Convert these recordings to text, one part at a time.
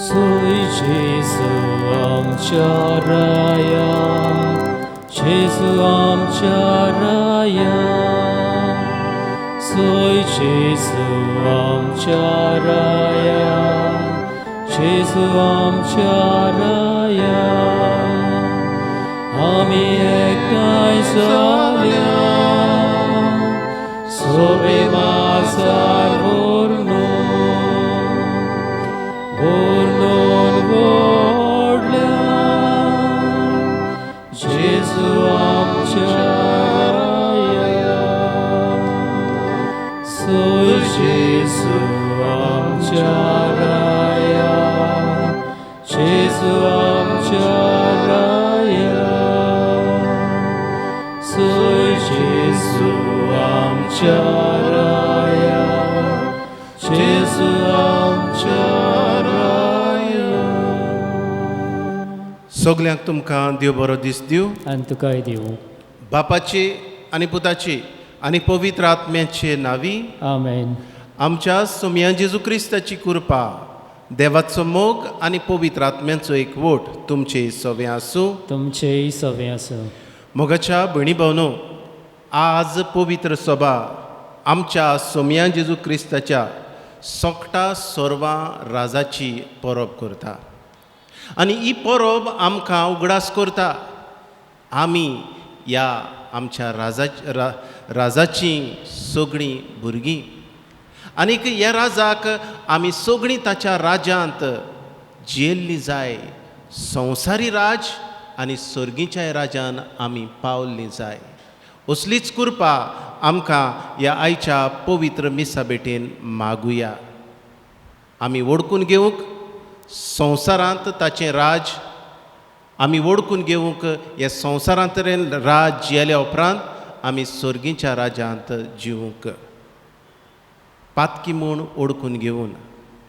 सोय जेजू आमच्या राया, जेजू आमच्या राया. सोय जेजू आमच्या राया, जेजू आमच्या राया. आमी एकठांय जाल्या सोबे माजार व्हरून व्हडल्या जेजू आमच्या राया. सोय जेजू आमच्या राया, जेजू आमच्या राया. सोय जेजू आमच्या राया, जेजू आमच्या राया. सगल्यांक तुमकां देव बरो दीस दिवं. आनी तुकाय दिवं. बापाची आनी पुताची आनी पवित्र आत्म्याचे नावी. आमेन. आमच्या सोम्या जेजू क्रिस्ताची कृपा, देवाचो मोग आनी पवित्र आत्म्याचो एकवट तुमचे सवे आसूं. तुमचेय सवे आसूं. मोगाच्या भयणी भावनो, आज पवित्र सभा आमच्या सोम्या जेजू क्रिस्ताच्या सोकटा सोरवां राजाची परब करता. आनी ही परब आमकां उगडास करता आमी ह्या आमच्या राजाची सगळीं भुरगीं. आनीक ह्या राजाक आमी सगळीं ताच्या राज्यांत जियेल्लीं जाय. संवसारी राज आनी सर्गीच्या राज्यान आमी पावल्लीं जाय. असलीच कृपा आमकां ह्या आयच्या पवित्र मिसा बेटेन मागुया. आमी वळखून घेवंक संवसारांत ताचें राज, आमी वळखून घेवंक ह्या संवसारांत राज जियेल्या उपरांत आमी सर्गीच्या राज्यांत जिवंक. पातकी म्हूण ओळखून घेवन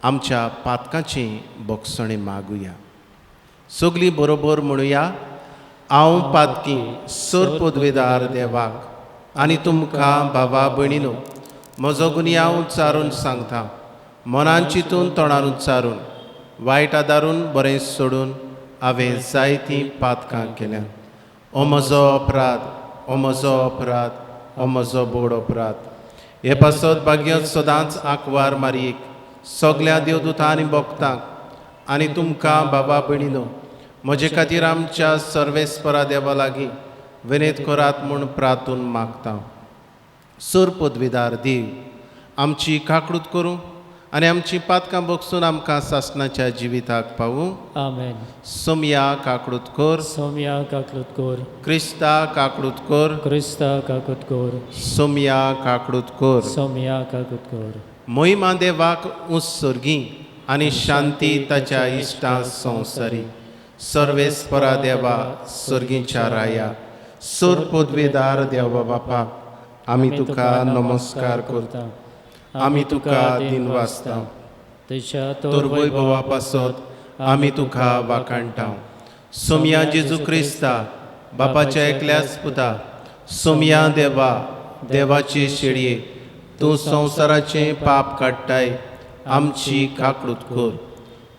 आमच्या पातकांची बोगसणे मागुया. सगलीं बरोबर म्हणुया. हांव पातकी सर पदवेदार देवाक आनी तुमकां भावा भयणीनो, म्हजो गुन्यांव हांव उच्चारून सांगता. मनान चिंतून तोंडान उच्चारून, वायट आदारून बरें सोडून हांवें जायतीं पातकां केल्यां. हो म्हजो अपराध, हो म्हजो अपराध, हो म्हजो बोड अपराध. हे पासत भाग्य सदांच आंकवार मारयेक सगल्या देवदूतां आनी भक्तांक आनी तुमकां भावा भयणीनो, म्हजे खातीर आमच्या सर्वेस्परा देवा लागीं विनेत करात म्हूण प्रार्थून मागता. सर पदवीदार देव, आमची काकूट करूं आनी आमची पातकां बोगसून आमकां सासणाच्या जिविताक पावूं. आमेन. सोम्या काकूट कर. सोम्या काकूट कर. क्रिस्ता काकूट कर. क्रिस्ता काकूट कर. सोम्या काकूट कर. सोम्या काकूट कर. मोहिमा देवाक उत्सर्गी आनी शांती ताच्या इश्टां संवसारी. सर्वेस्परा देवा सर्गीच्या राया, सर पदवेदार देवा बापाक आमी तुका नमस्कार करता. आमी तुका दिनवासता. तुज्या तोर वैभवा पासत आमी तुका वाखाणटा. सोम्या जेजू क्रिस्ता, बापाच्या एकल्याच पुता, सोम्या देवा, देवाचे शेळये, तूं संवसाराचें पाप काडटाय, आमची काकूट कर.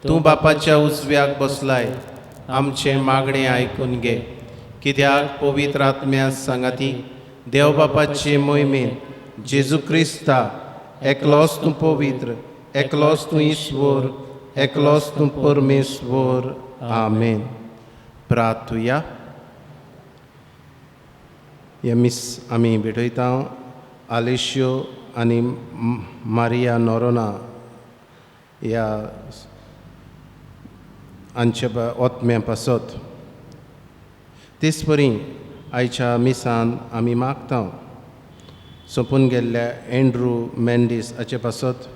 तूं बापाच्या उजव्याक बसलाय, आमचें मागणें आयकून घे. कित्याक पवित्र आत्म्या सांगाती देव बापाचे मोहिमेन जेजू क्रिस्ता, एकलोच तूं पवित्र, एकलोच तूं ईश्वर, एकलोच तूं परमेश्वर. आमेन. प्रार्थुया. हे मिस आमी भेटयता आलेशियो आनी मारिया नोरोना ह्या आमच्या ओतम्या पासत. तेच परी आयच्या मिसान आमी मागता सोंपून गेल्ल्या एंड्रू मेंडीस हाचे पासत,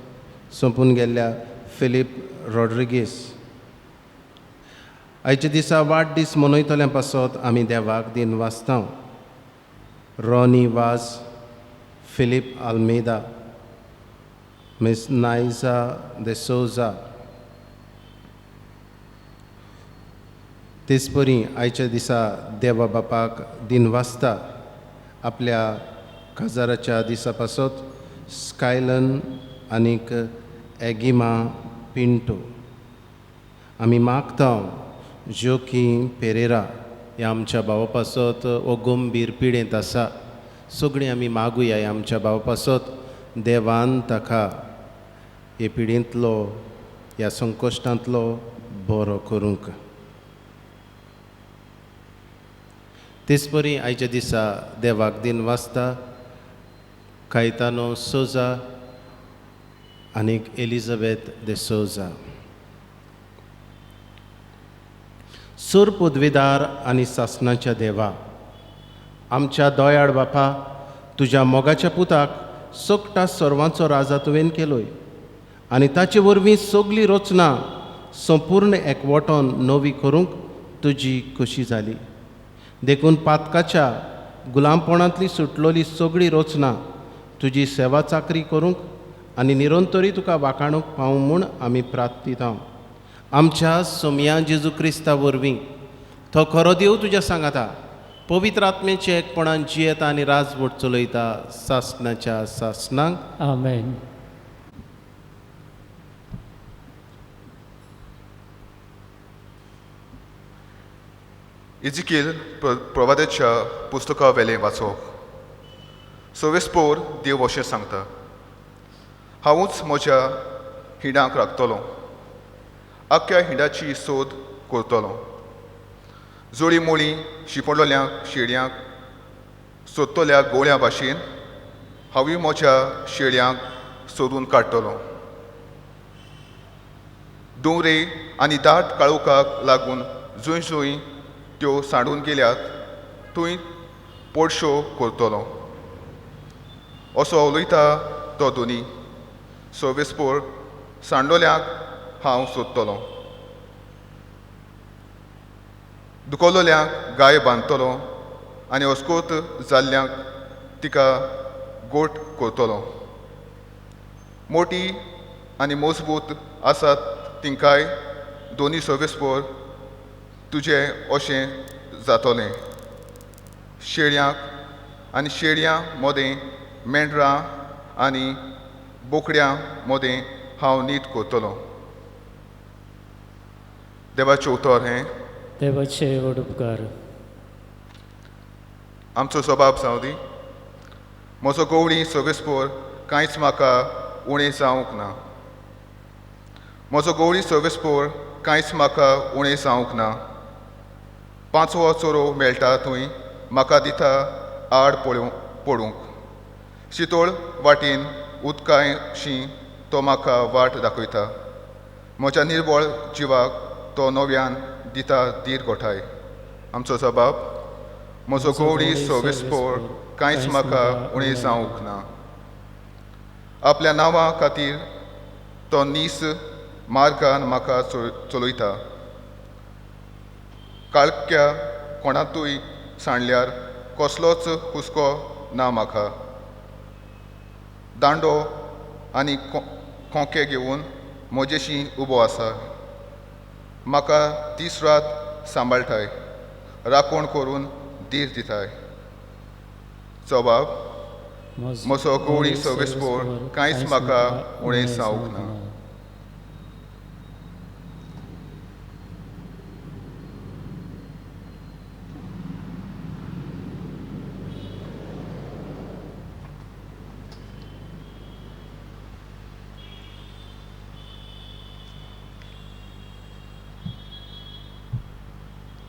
सोंपून गेल्ल्या फिलीप रॉड्रिगीस. आयच्या दिसा वाडदीस मनयतल्या पासत आमी देवाक दिनवासता. रॉनी वाज, फिलीप आल्मेदा, मिस नायजा दे सोजा. तेच परी आयच्या दिसा देवा बापाक दिनवासता. आपल्या काजाराच्या दिसा पासत स्कायलन आनीक एगिमा पिंटो. आमी मागता जोकीम पेरेरा ह्या आमच्या भावा पासत हो गंभीर पिडेंत आसा. सगळीं आमी मागुया ह्या आमच्या भावा पासत देवान ताका हे पिडेंतलो ह्या संकश्टांतलो बरो करूंक. तेच परी आयच्या दिसा देवाक दिन वाचता कायतानो सोजा आनीक एलिझाबेथ de सोजा. सूर पदवीदार आनी सासणाच्या देवा, आमच्या दोयाड बापा, तुज्या मोगाच्या पुताक सोकटा सर्वांचो राजा तुवें केलोय आनी ताचे वरवीं सगळी रचना संपूर्ण एकवटोन नवी करूंक तुजी खोशी जाली. देखून पातकाच्या गुलामपणांतली सुटलोली सगळी रचना तुजी सेवा चाकरी करूंक आनी निरंतरी तुका वाखाणूक पावूं म्हूण आमी प्रार्थिता. आमच्या सोमया जेजू क्रिस्ता वरवीं तो खरो देव तुज्या सांगाता पवित्र आत्मेचे एकपणान जियेता आनी राजवट चलयता सासणाच्या सासणांक. आमेन. इजिकेल प्रवाद्याच्या पुस्तका वेलें वाचप. सवेस्पोर देव अशें सांगता, हांवूच म्हज्या हिंडाक राखतलों, आख्या हिंडाची सोद करतलों. जोडी मोळी शिपडलोल्यांक शेळयांक सोदतल्या गोळ्या भाशेन हांवूय म्हज्या शेळयांक सोदून काडटलों. दोंगरे आनी दाट काळोखाक लागून जंय जंय त्यो सांडून गेल्यात थंय पडश्यो करतलो. असो उलयता तो दोनी. सवेस्पोर सांडलोल्यांक हांव सोदतलों, दुखोलोल्यांक गाय बांदतलो आनी अस्कोत जाल्ल्यांक तिका गोठ करतलो. मोटी आनी मजबूत आसात तिंकाय दोनी सवेस्पोर तुजें अशें जातोलें. शेळयांक आनी शेळयां मदें मेंढरां आनी बोकड्यां मदें हांव नीट करतलों. देवाचें उतर हें. देवाचे व्हड उपकार. आमचो सबाब जावं दी. म्हजो गवळी सवेस्पोर कांयच म्हाका उणें जावंक ना. म्हजो गवळी सवेस्पोर कांयच म्हाका उणें जावंक ना. पांचवो चोरो मेळटा थंय म्हाका दिता आड पडूंक. शितोळ वाटेन उदकाशी तो म्हाका वाट दाखयता. म्हज्या निर्बळ जिवाक तो नव्यान दिता धीर गोठाय. आमचो जबाब. म्हजो गवळी सवेस्पोर कांयच म्हाका उणें जावंक ना. आपल्या नांवा खातीर तो नीस मार्गान म्हाका चलयता. काळक्या कोणातूय सांडल्यार कसलोच हुस्को ना म्हाका. दांडो आनी खोंके घेवन म्हजेशी उबो आसा. म्हाका दीस रात सांबाळटाय, राखण करून धीर दिताय. जबाब. म्हजो गवळी सवेस्पोर कांयच म्हाका उणें जावंक ना.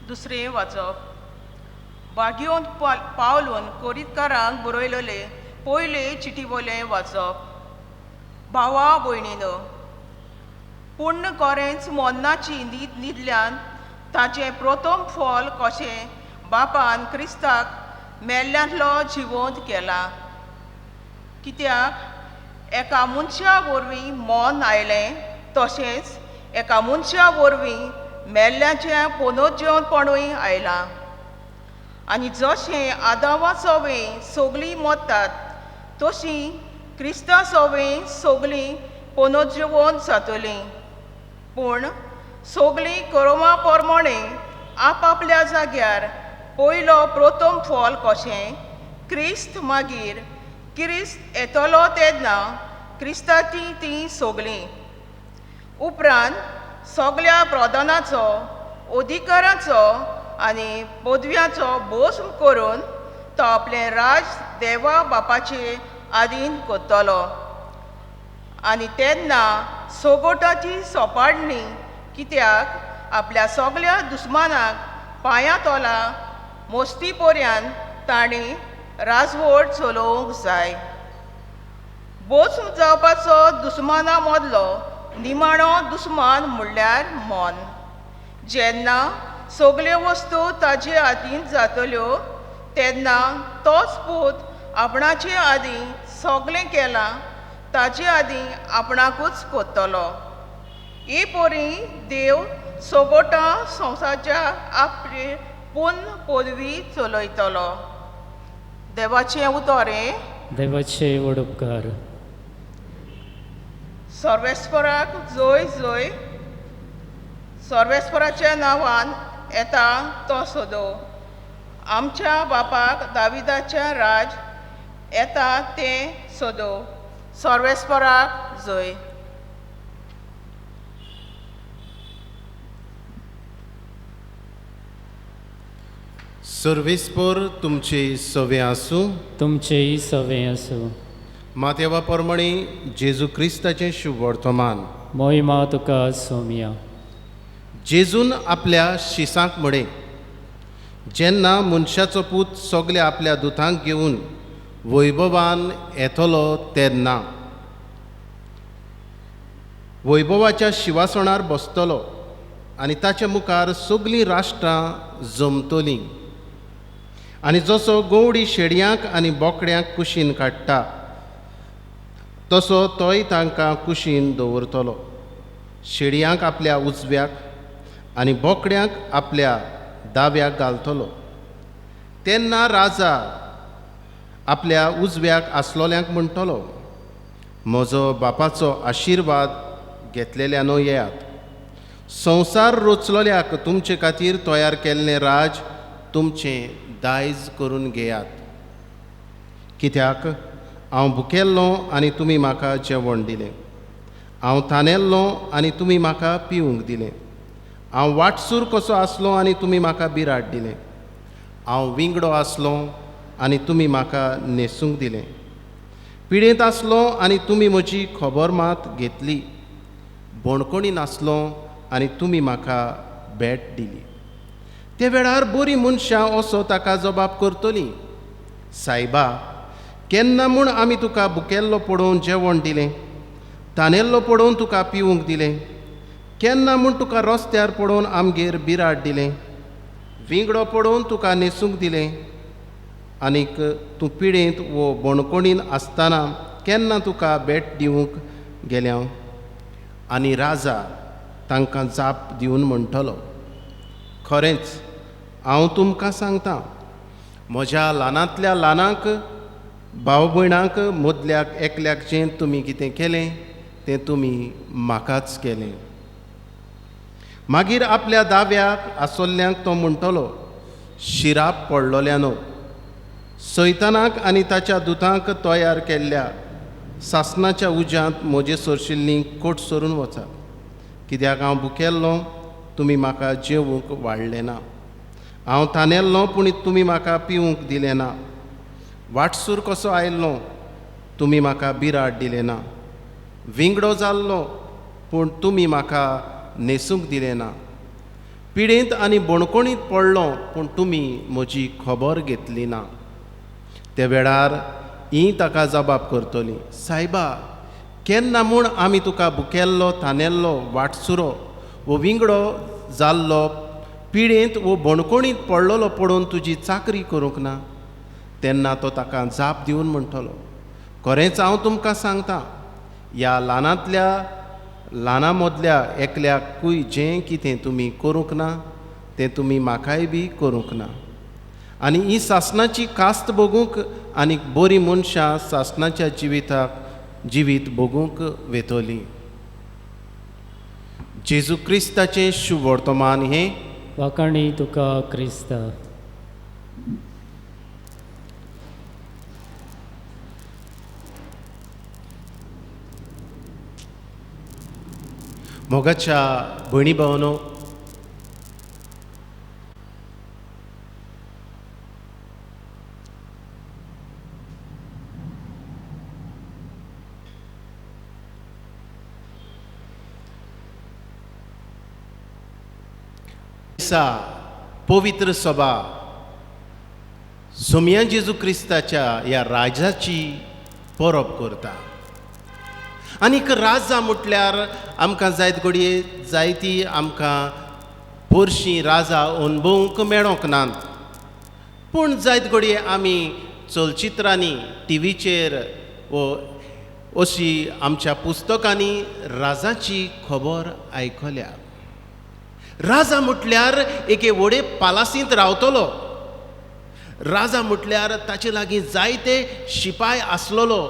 दुसरें वाचप. बागयोन पावलून कोरीतकारांक बरयलेले पयले चिटीवोलें वाचप. भावा भयणीनो, पुण्य गरेंच मोन्नाची न्हिदल्यान ताचें प्रथम फळ कशें बापान क्रिस्ताक मेल्ल्यांतलो जिवंत केला. कित्याक एका मनशा वरवीं मोन आयलें तशेंच एका मनशा वरवीं मेल्ल्यांचें पुनर्जीवनपणूय आयलां. आनी जशें आदामा सवें सगळीं मरतात तशीं क्रिस्ता सवें सगळीं पुनर्जीवन जातलीं. पूण सगळीं कर्मा प्रमाणे आपआपल्या जाग्यार पयलो प्रथम फळ कशें क्रिस्त मागीर क्रिस्त येतलो तेन्ना क्रिस्ताची तीं सगळीं. उपरांत सगळ्या प्रधानाचो अधिकाराचो आनी पदव्याचो भोस्म करून तो आपले राज देवा बापाचे आधीन करतलो आनी तेन्ना सोगोटाची सोपाडणी कित्याक आपल्या सगळ्या दुस्मानाक पांयां तोला मोस्ती पर्यान तांणी राजवट चलोवंक जाय. बोस्म जावपाचो दुस्माना मदलो निमाणो दुस्मान म्हणल्यार मन. जेन्ना सगल्यो वस्तू ताजे हातीन जातल्यो तेन्ना तोच पूत आपणाचे आदीं सगळें केलां ताचे आदीं आपणाकूच कोत्तलो. ही परी देव सोगोटा संवसाराच्या आपले पुन्न पदवी चलयतलो. देवाचें उतोरें. देवाचे उपकार. सर्वेस्पराक जय जय. सर्वेस्पराच्या नांवान येता तो सोदो. आमच्या बापाक दाविदाच्या राज येता तें सोदो. सर्वेस्पराक जय. सर्वेस्पर तुमचे सवे आसूं. तुमचेय सवे आसूं. मातेवा प्रमाणे जेजू क्रिस्ताचें शुभ वर्तमान. मोहिमा तुका सोम्या. जेजून आपल्या शिसांक म्हणे, जेन्ना मनशाचो पूत सगल्या आपल्या दुतांक घेवन वैभवान येतलो तेन्ना वैभवाच्या शिवासणार बसतलो आनी ताच्या मुखार सगलीं राष्ट्रां जमतलीं. आनी जसो गवडी शेडयांक आनी बोकड्यांक कुशीन काडटा तसो तोय तांकां कुशीन दवरतलो. शेडयांक आपल्या उजव्याक आनी बोकड्यांक आपल्या दाव्याक घालतलो. तेन्ना राजा आपल्या उजव्याक आसलोल्यांक म्हणटलो, म्हजो बापाचो आशिर्वाद घेतलेल्यानो येयात. संवसार रचलोल्याक तुमचे खातीर तयार केल्लें राज तुमचें दायज करून घेयात. कित्याक हांव भुकेल्लो आनी तुमी म्हाका जेवण दिलें. हांव थानेल्लो आनी तुमी म्हाका पिवूंक दिलें. हांव वाटसूर कसो आसलो आनी तुमी म्हाका बिराड दिलें. हांव विंगडो आसलो आनी तुमी म्हाका न्हेसूंक दिलें. पिडेंत आसलो आनी तुमी म्हजी खबर मात घेतली. बोणकोणीन आसलो आनी तुमी म्हाका भेट दिली. ते वेळार बरीं मनशां असो ताका जबाब करतलीं, सायबा, केन्ना म्हूण आमी तुका भुकेल्लो पडोवन जेवण दिलें, थानेल्लो पडोवन तुका पिवूंक दिलें, केन्ना म्हूण तुका रस्त्यार पडोवन आमगेर बिराड दिलें, विंगडो पडोवन तुका न्हेसूंक दिलें, आनीक तूं पिडेंत वो बोणकोणीन आसतना केन्ना तुका भेट दिवंक गेल्या. आनी राजा तांकां जाप दिवन म्हणटलो, खरेंच हांव तुमकां सांगतां, म्हज्या ल्हानांतल्या ल्हानाक भाव भयणाक मदल्याक एकल्याक जें तुमी कितें केलें तें तुमी म्हाकाच केलें. मागीर आपल्या दाव्याक आसोल्ल्यांक तो म्हणटलो, शिराप पडलोल्यानो, सैतानाक आनी ताच्या दुतांक तयार केल्ल्या सासणाच्या उज्यांत म्हजे सरशिल्लीं कोट सरून वचात. कित्याक हांव भुकेल्लो तुमी म्हाका जेवूंक वाडलें ना. हांव थानेल्लो पूण तुमी म्हाका पिवूंक दिलें ना. वाटसूर कसो आयिल्लो तुमी म्हाका बिराड दिलें ना. विंगडो जाल्लो पूण तुमी म्हाका न्हेसूंक दिलें ना. पिडेंत आनी बोणकोणींत पडलो पूण तुमी म्हजी खबर घेतली ना. ते वेळार ही ताका जबाब करतलीं, सायबा, केन्ना म्हूण आमी तुका भुकेल्लो, थानेल्लो, वाटसुरो वो विंगडो जाल्लो, पिडेंत वो बोणकोणींत पडलोलो पडोवन तुजी चाकरी करूंक ना. तेन्ना तो ताका जाप दिवन म्हणटलो, खरेंच हांव तुमकां सांगतां, ह्या ल्हानांतल्या ल्हाना मदल्या एकल्याकूय जें कितें तुमी करूंक ना तें तुमी म्हाकाय बी करूंक ना. आनी ही सासणाची कास्त बगूंक आनी बरीं मनशां सासणाच्या जिवीत बगूंक वेतलीं. जेजू क्रिस्ताचें शुभ वर्तमान हें. वाकाणी तुका क्रिस्ता. मोगाच्या भयणी भावनो, पवित्र सभा सोमया जेजू क्रिस्ताच्या ह्या राजाची परब करता. आनीक राजा म्हटल्यार आमकां जायत घडये जायती आमकां पोरशीं राजा अणभवूंक मेळोंक नात. पूण जायत घडये आमी चलचित्रांनी टीव्हीचेर वो अशी आमच्या पुस्तकांनी राजाची खबर आयकल्या. राजा म्हटल्यार एके व्हडे पालासींत रावतलो. राजा म्हटल्यार ताचे लागीं जायते शिपाय आसलोलो.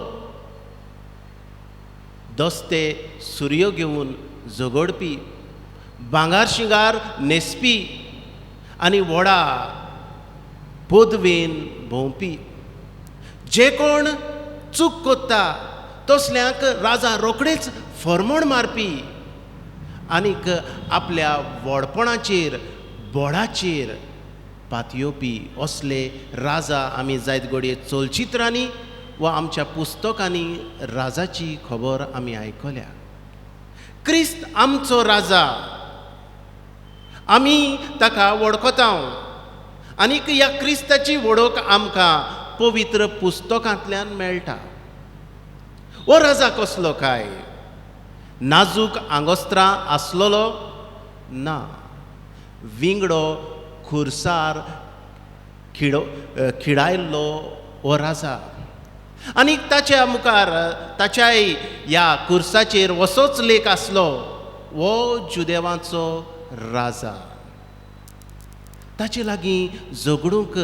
दस्ते सुरयो घेवन झगडपी, भांगार शिंगार न्हेसपी आनी व्हडा पदवेन भोंवपी. जे कोण चूक कोत्ता तसल्यांक राजा रोखडेच फर्मोण मारपी आनीक आपल्या व्हडपणाचेर बोडाचेर पातयेवपी असले राजा आमी जायत घडये चलचित्रांनी वा आमच्या पुस्तकांनी राजाची खबर आमी आयकल्या. क्रिस्त आमचो राजा, आमी ताका वळखता आनीक ह्या क्रिस्ताची वळख आमकां पवित्र पुस्तकांतल्यान मेळटा. हो राजा कसलो काय? नाजूक आंगोस्त्रां आसलोलो ना. विंगडो खुर्सार खिडायल्लो हो राजा. आनीक ताच्या मुखार ताच्याय ह्या खुर्साचेर वसोच लेख आसलो, हो जुदेवांचो राजा. ताचे लागीं झगडूंक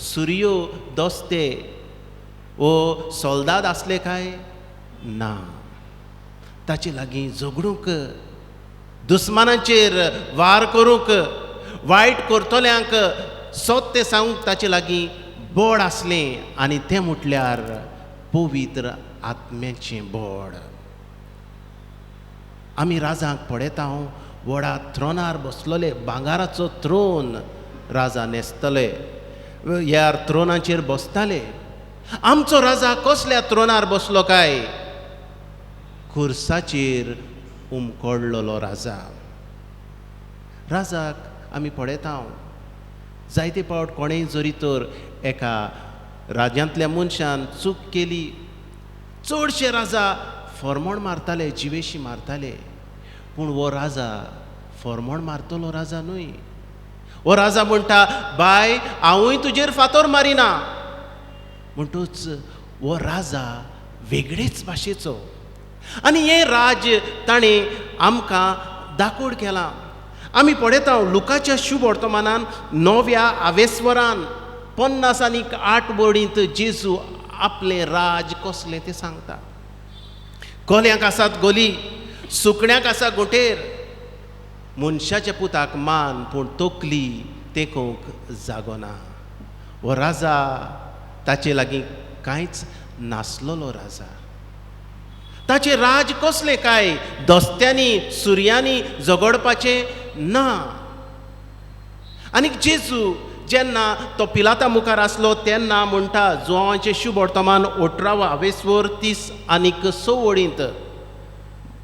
सुरयो दस्ते वो सोल्दाद आसले काय? ना. ताचे लागीं झगडूंक, दुस्मानाचेर वार करूंक, वायट करतल्यांक सत्य सांगूंक ताचे लागीं बोड आसलें. आनी तें म्हटल्यार पवित्र आत्म्याचें बोड. आमी राजाक पळयता व्हडा थ्रोनार बसलोले, भांगाराचो थ्रोन राजा न्हेसतले, ह्या थ्रोनाचेर बसताले. आमचो राजा कसल्या थ्रोनार बसलो काय? खुर्साचेर उमकडलोलो राजा. राजाक आमी पळयता जायते फावट कोणेय जरी तर एका राज्यांतल्या मनशान चूक केली, चडशे राजा फर्मोण मारताले, जिवेशी मारताले. पूण हो राजा फर्मोण मारतलो राजा न्हय. हो राजा म्हणटा, बाय हांवूय तुजेर फातोर मारिना. म्हणटूच हो राजा वेगळेच भाशेचो. आनी हे राज ताणें आमकां दाखोड केलां. आमी पळयता लुकाच्या शुभ वर्तमानान 9व्या आवेस्वरान 50:08 बडींत जेजू आपलें राज कसलें तें सांगता. कोल्यांक आसात गोली, सुकण्याक आसा गोटेर, मनशाच्या पुताक मान पूण तकली तेकोंक जागो ना. हो राजा ताचे लागीं कांयच नासलोलो राजा. ताचे राज कसलें काय? दस्त्यांनी सुरयांनी झगडपाचें ना. आनीक जेजू जेन्ना तो पिलाता मुखार आसलो तेन्ना म्हणटा जुवांवाचें शुभ वर्तमान 18वा आवेस्वर 30 आनीक 6 वडींत,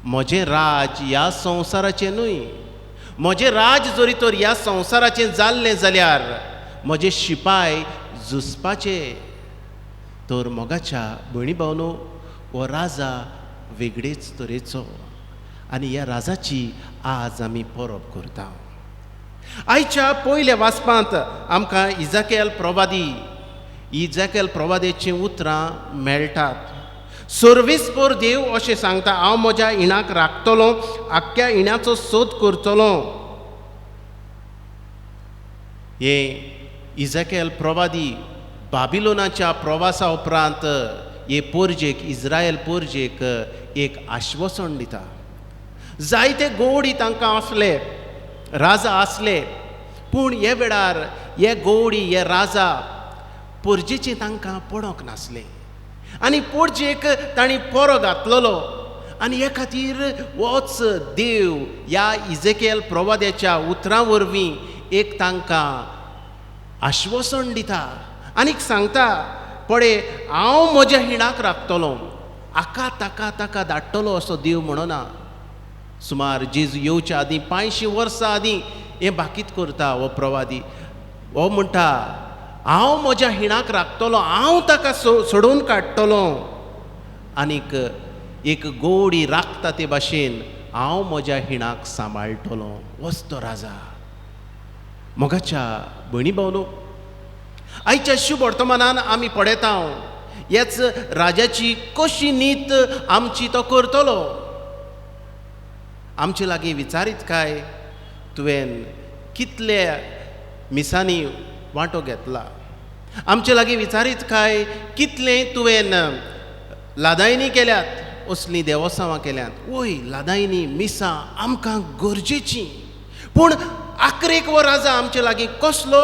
म्हजें राज ह्या संवसाराचें न्हय. म्हजें राज जरी तर ह्या संवसाराचें जाल्लें जाल्यार म्हजे शिपाय झुजपाचे. तर मोगाच्या भयणी भावनो, हो राजा वेगळेच तरेचो आनी ह्या राजाची आज आमी परब करता. आयच्या पयल्या वाचपांत आमकां इजाकेल प्रवादेचीं उतरां मेळटात. सर्वेस्पर देव अशें सांगता, हांव म्हज्या इणाक राखतलों, आख्ख्या इण्याचो सोद करतलों. हे इजाकेल प्रवादी बाबिलोनाच्या प्रवासा उपरांत हे पोरजेक, इस्रायल पोरजेक एक आश्वासन दिता. जायते गवडी तांकां आसले, राजा आसले, पूण हे वेळार हे गवडी, हे राजा पोरजेचें तांकां पडोंक नासलें. आनी पोरजेक तांणी परो घातलेलो आनी हे खातीर होच देव ह्या इजेकेल प्रवाद्याच्या उतरां वरवीं एक तांकां आश्वासन दिता आनीक सांगता पळय हांव म्हज्या हिणाक राखतलो आका ताका ताका धाडटलो असो देव म्हणना. सुमार जेजू येवच्या आदीं 500 वर्सां आदीं हें बाकीत करता हो प्रवादी. हो म्हणटा हांव म्हज्या हिणाक राखतलो, हांव ताका सोडून काडटलो आनीक एक गोडी राखता ते भाशेन हांव म्हज्या हिणाक सांबाळटलो. होच तो राजा. मोगाच्या भयणी भावनो, आयच्या शुभ वर्तमानान आमी पळयता ह्याच राजाची कशी नीत आमची तो करतलो. आमचे लागीं विचारीत काय तुवें कितल्या मिसांनी वांटो घेतला. आमचे लागीं विचारीत काय कितलें तुवें लादायनी केल्यात, असलीं देवसांवां केल्यात. वय लादायनी मिसां आमकां गरजेचीं, पूण आखरेक वो राजा आमचे लागीं कसलो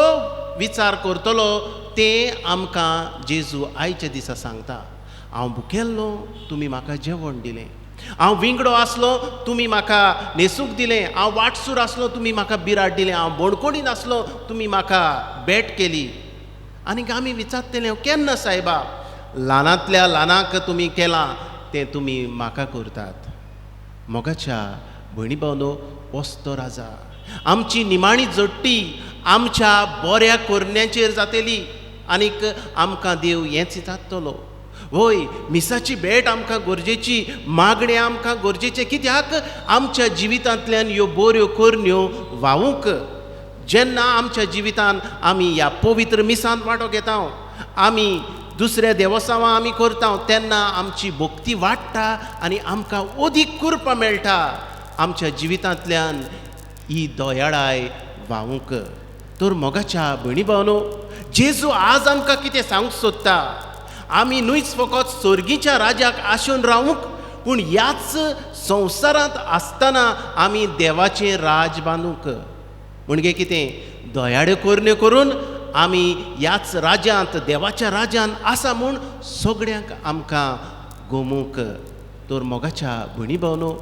विचार करतलो तें आमकां जेजू आयच्या दिसा सांगता. हांव भुकेल्लो तुमी म्हाका जेवण दिलें, हांव विंगडो आसलो तुमी म्हाका न्हेसूंक दिलें, हांव वाटसूर आसलो तुमी म्हाका बिराड दिलें, हांव बोडकोडीन आसलो तुमी म्हाका भेट केली. आनीक आमी विचारतले केन्ना सायबा, ल्हानांतल्या ल्हानाक तुमी केलां तें तुमी म्हाका करतात. मोगाच्या भयणी भावनो, होच तो राजा. आमची निमाणी जोडटी आमच्या बऱ्या करण्याचेर जातली आनीक आमकां देव हेंच जातलो. वय मिसाची भेट आमकां गरजेची, मागणें आमकां गरजेचें. कित्याक आमच्या जिवितांतल्यान ह्यो बऱ्यो करण्यो वावूंक जेन्ना आमच्या जिवितान आमी ह्या पवित्र मिसांत वांटो घेता, आमी दुसऱ्या देवसांवां आमी करता, तेन्ना आमची भक्ती वाडटा आनी आमकां अदीक कृपा मेळटा आमच्या जिवितांतल्यान ही दोयाळाय वावूंक. तर मोगाच्या भयणी भावनो, जेजू आज आमकां कितें सांगूंक सोदता, आमी न्हूच फकत सर्गीच्या राजाक आशून रावूंक, पूण ह्याच संवसारांत आसतना आमी देवाचें राज बांदूंक. म्हणजे कितें, दोयाड्यो करण्यो करून आमी ह्याच राज्यांत, देवाच्या राज्यांत आसा म्हूण सगळ्यांक आमकां गोमूंक. तर मोगाच्या भयणी भावनो,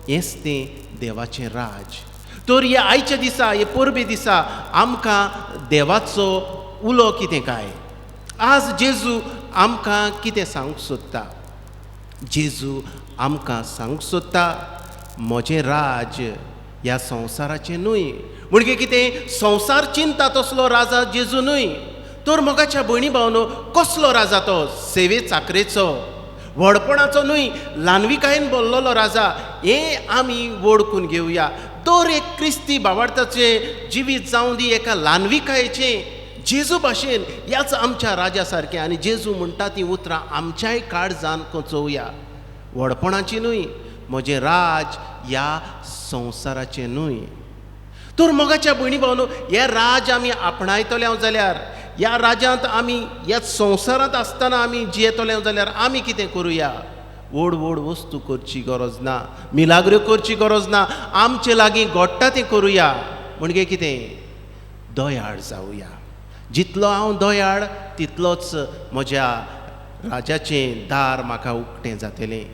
हेंच तें देवाचें राज. तर ह्या आयच्या दिसा, हे परबे दिसा आमकां देवाचो उलो कितें काय. आज जेजू आमकां कितें सांगूंक सोदता. जेजू आमकां सांगूंक सोदता, म्हजें राज ह्या संवसाराचें न्हय. म्हणजे कितें, संवसार चिंता तसलो राजा जेजू न्हय. तर मोगाच्या भयणी भावनो, कसलो राजा तो, सेवे चाकरेचो, व्हडपणाचो न्हय, ल्हानविकायेन बोल्लोलो राजा. हें आमी वळखून घेवया. दर एक क्रिस्ती भावार्थाचें जिवीत जावं दी एका ल्हानविकायेचें जेजू भाशेन ह्याच आमच्या राजा सारकें. आनी जेजू म्हणटा तीं उतरां आमच्याय काळजान कोचोवया. व्हडपणाची न्हय, म्हजें राज ह्या संवसाराचें न्हय. तर मोगाच्या भयणी भावनो, हें राज आमी आपणायतले जाल्यार, ह्या राज्यांत आमी ह्या संवसारांत आसतना आमी जियेतले जाल्यार आमी कितें करुया. व्हड व्हड वस्तू करची गरज ना, मिलाग्र्यो करची गरज ना, आमचे लागीं घडटा तें करुया. म्हणजे कितें, दोयाळ जावया. जितलो हांव दोयाळ तितलोच म्हज्या राजाचें दार म्हाका उक्तें जातलें.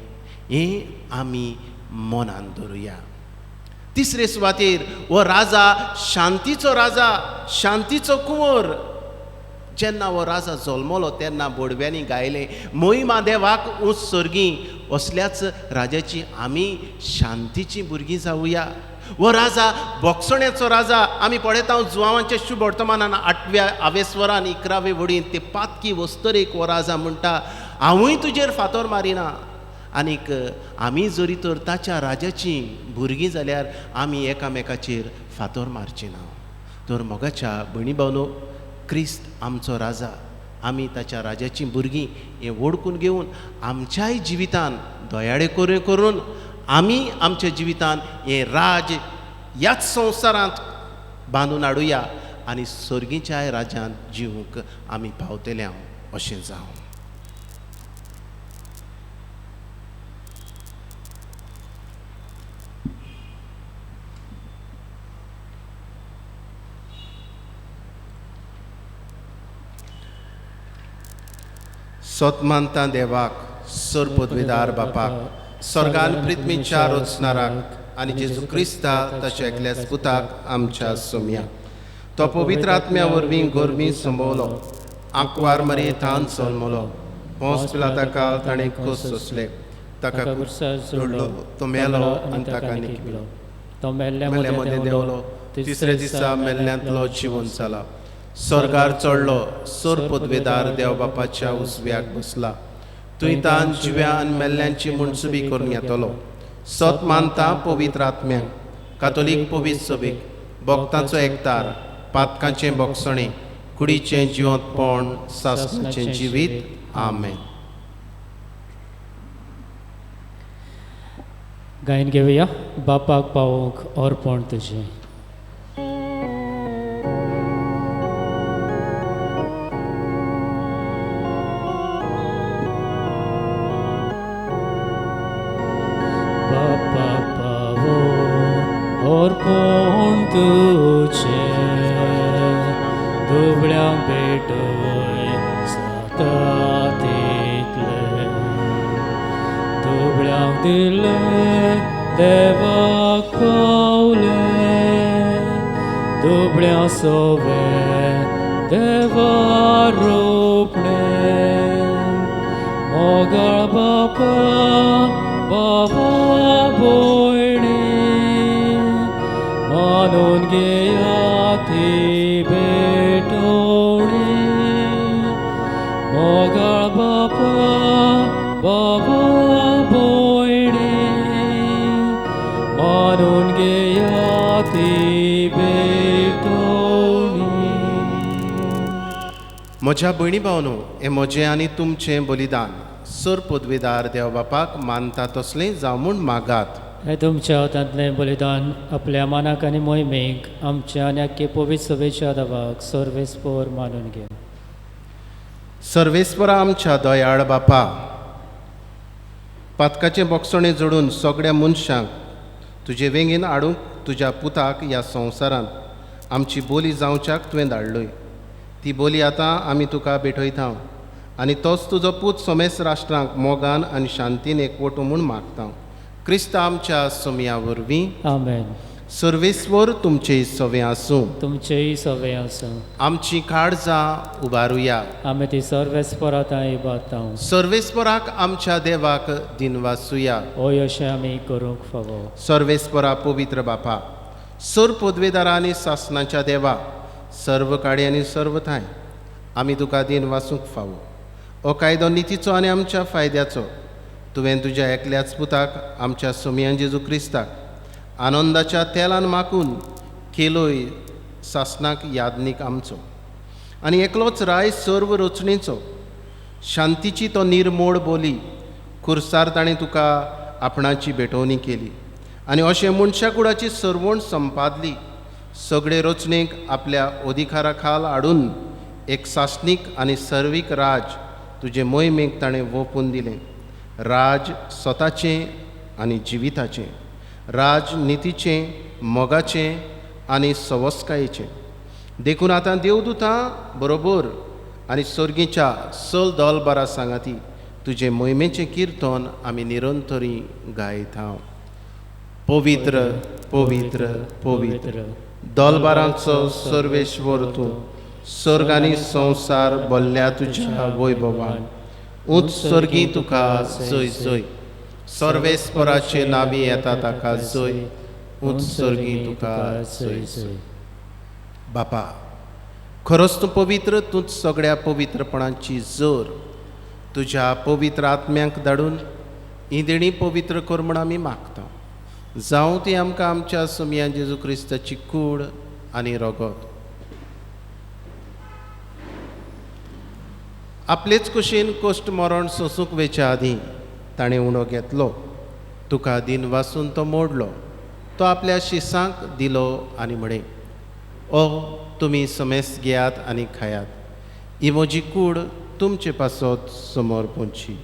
हें आमी मनान दवरुया. तिसरे सुवातेर हो राजा शांतीचो राजा, शांतीचो कुंवर. जेन्ना हो राजा जल्मलो तेन्ना बोडव्यांनी गायलें, मोहिमा देवाक उंच सर्गी. असल्याच राजाची आमी शांतीची भुरगीं जावया. हो राजा बोगसण्याचो राजा. आमी पळयता जुवांवांच्या शुभ वर्तमानान 8व्या आवेस्वरान 11वे वडीन ते पातकी वस्तरेक हो राजा म्हणटा, हांवूय तुजेर फातर मारिना. आनीक आमी जरी तर ताच्या राजाची भुरगीं जाल्यार आमी एकामेकाचेर फातर मारची ना. तर मोगाच्या भयणी भावनो, क्रिस्त आमचो राजा, आमी ताच्या राजाची भुरगीं हें वळखून घेवन आमच्याय जिवितान दोयाडे करून आमी आमच्या जिवितान हें राज ह्याच संवसारांत बांदून हाडुया आनी सर्गीच्याय राज्यांत जिवूंक आमी पावतले हांव अशें जावं. सतमानता देवाक, सर्पद्वेदार बापाक, स्वर्गान पृथ्वीच्या रचणाराक आनी जेजू क्रिस्ता ताच्या एकल्याच पुताक आमच्या सोम्या तो पवित्र आत्म्या वरवीं गोरमी संभोवलो आंकवार मरे थान सल्मलो पोंस पिलाता काल ताणें खोस सोंसले ताका कुर्सार जोडलो तो मेलो आनी ताका निखिलो तो मेल्ल्या मेल्ल्या मध्ये देंवलो तिसऱ्या दिसा मेल्ल्यांतलो जिवन जाला स्वर्गार चडलो सोर पदवेदार देव बापाच्या उजव्याक बसला तुय तान जिव्या आनी मेल्ल्यांची मुणसुबी करून येतलो सत मानता पवित्र आत्म्याक कातोलीक पवित्र सभेक भक्तांचो एकतार पातकांचें बोगसणें कुडीचें जिवंतपण सासणाचें जिवीत आमेन. गायन घेवया बापाक पावोवंक अर्पण तुजें. बापाक पावोवंक अर्पण तुजें दुबळ्यांक भेटोय जाता तितलें दुबळ्यांक दिलें देवाक पावलें दुबळ्यां सोवें देवा रोपणें मोगाळ बापा बाबा भयणी मानून घेया ती भेटोवणी मोगाळ बापा बाबा भयणी मानून घेया ती भेटोवणी. म्हज्या भयणी भावनो हें म्हजें आनी तुमचें बलिदान सर पदवेदार देव बापाक मानता तसलें जावं म्हूण मागात. हें तुमच्या हातांतलें बलिदान आपल्या मानाक आनी मोहिमेक आमच्या आनी आख्खे पवित्र सभेच्या दावाक सर्वेस्पोर मानून घे. सर्वेस्परा आमच्या दयाळ बापा पातकाचें बोगसणें जोडून सगळ्या मनशांक तुजे वेंगेन हाडूंक तुज्या पुताक ह्या संवसारांत आमची बोली जावच्याक तुवें धाडलोय. ती बोली आतां आमी तुका भेटयता आनी तोच तुजो पूत सोमेस राष्ट्रांक मोगान आनी शांतीन एकवटूं म्हूण मागता. क्रिस्त आमच्या सोम्या वरवीं आमेन. सर्वेस्वर तुमचे सवें आसूं. तुमचेय सवें आसूं. आमची काळजां उबारुया. आमी ती सर्वेस्परांतां इबातां. सर्वेस्पराक आमच्या देवाक दिनवासुया. होय अशें आमी करूंक फावो. सर्वेस्परा पवित्र बापा सर पदवेदारा आनी सासणाच्या देवा सर्व काळी आनी सर्व थाय आमी तुका दिन वासूंक फावो. हो कायदो नितीचो आनी आमच्या फायद्याचो तुवें तुज्या एकल्याच पुताक आमच्या सोम्यान जेजू क्रिस्ताक आनंदाच्या तेलान माकून केलोय सासणाक यादनीक आमचो आनी एकलोच राय सर्व रचणेचो शांतीची तो निर्मोळ बोली खुर्सार ताणें तुका आपणाची भेटोवणी केली आनी अशें मनशा कुळाची सरवण संपादली. सगळे रचनेक आपल्या अधिकारा खाल हाडून एक सासनीक आनी सर्वीक राज तुजे मोहिमेक ताणें ओपून दिलें. राज स्वताचें आनी जिविताचें, राज नितीचें, मोगाचें आनी सवस्कायेचें. देखून आतां देवदूतां बरोबर आनी सर्गीच्या सल दलबारा सांगाती तुजे मोहिमेचें किर्तन आमी निरंतरी गायता. पवित्र पवित्र पवित्र दलबारांचो सर्वेश्वर तूं सर्गांनी संवसार भल्ल्या तुज्या वैभवान उत्सर्गी तुका जय जय. सर्वेस्पराचे नावी येता ताका जय. उत्सर्गी तुका जय जय. बापा खरोच तूं पवित्र. तूंच सगळ्या पवित्रपणांची जोर तुज्या पवित्र आत्म्यांक धाडून ही देणी पवित्र कर म्हूण आमी मागता. जावं ती आमकां आमच्या सोम्या जेजू क्रिस्ताची कूड आनी रगत. आपलेच कुशीन कोश्ट मरण सोंसूंक वेच्या आदीं ताणें उणो घेतलो. तुका दिन वासून तो मोडलो. तो आपल्या शिसांक दिलो आनी म्हणे ओ तुमी समेस घेयात आनी खायात. ही म्हजी कूड तुमचे पासत समोर पोंची.